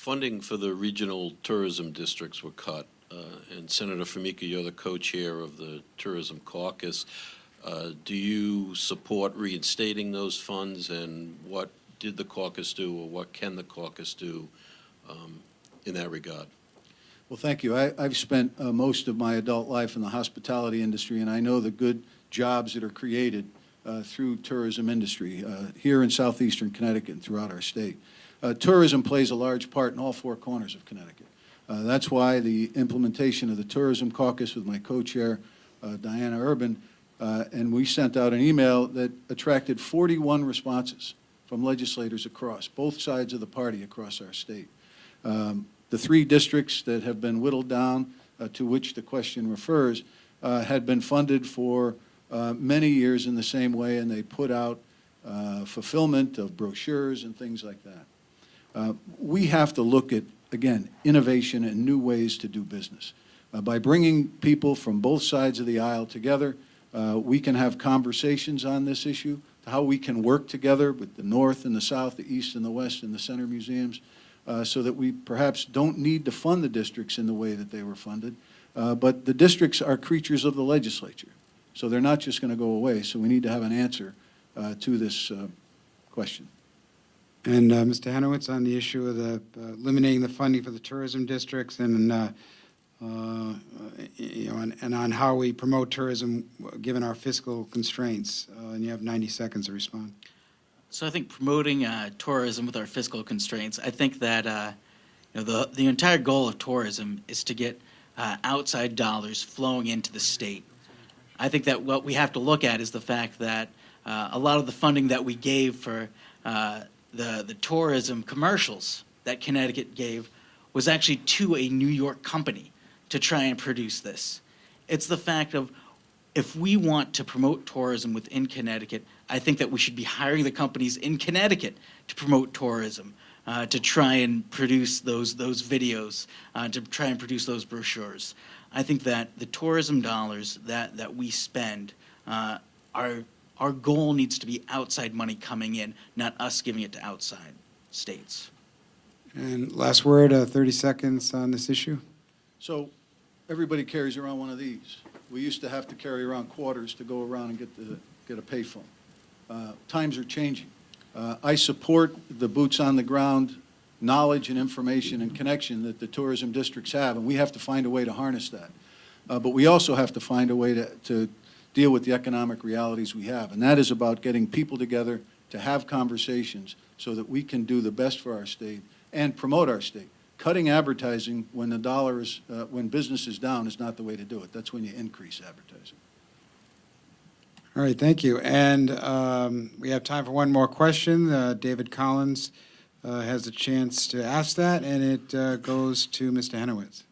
Funding for the regional tourism districts were cut, and Senator Formica, you're the co-chair of the Tourism Caucus. Do you support reinstating those funds, and what did the caucus do, or what can the caucus do in that regard? Well, thank you. I've spent most of my adult life in the hospitality industry, and I know the good jobs that are created through tourism industry here in southeastern Connecticut and throughout our state. Tourism plays a large part in all four corners of Connecticut. That's why the implementation of the Tourism Caucus with my co-chair, Diana Urban, and we sent out an email that attracted 41 responses from legislators across both sides of the party across our state. The three districts that have been whittled down to which the question refers had been funded for many years in the same way, and they put out fulfillment of brochures and things like that. We have to look at, again, innovation and new ways to do business. By bringing people from both sides of the aisle together, we can have conversations on this issue, how we can work together with the North and the South, the East and the West and the Center museums, so that we perhaps don't need to fund the districts in the way that they were funded. But the districts are creatures of the legislature, so they're not just going to go away, so we need to have an answer to this question. And Mr. Henowitz, on the issue of the eliminating the funding for the tourism districts and and on how we promote tourism given our fiscal constraints, and you have 90 seconds to respond. So I think promoting tourism with our fiscal constraints, I think that the entire goal of tourism is to get outside dollars flowing into the state. I think that what we have to look at is the fact that a lot of the funding that we gave for the tourism commercials that Connecticut gave was actually to a New York company to try and produce this. It's the fact of, if we want to promote tourism within Connecticut, I think that we should be hiring the companies in Connecticut to promote tourism, to try and produce those videos, to try and produce those brochures. I think that the tourism dollars that we spend, our goal needs to be outside money coming in, not us giving it to outside states. And last word, 30 seconds on this issue. So everybody carries around one of these. We used to have to carry around quarters to go around and get a payphone. Times are changing. I support the boots on the ground knowledge and information and connection that the tourism districts have, and we have to find a way to harness that. But we also have to find a way to deal with the economic realities we have, and that is about getting people together to have conversations so that we can do the best for our state and promote our state. Cutting advertising when the dollar is, when business is down is not the way to do it. That's when you increase advertising. All right, thank you. And we have time for one more question. David Collins has a chance to ask that, and it goes to Mr. Henowitz.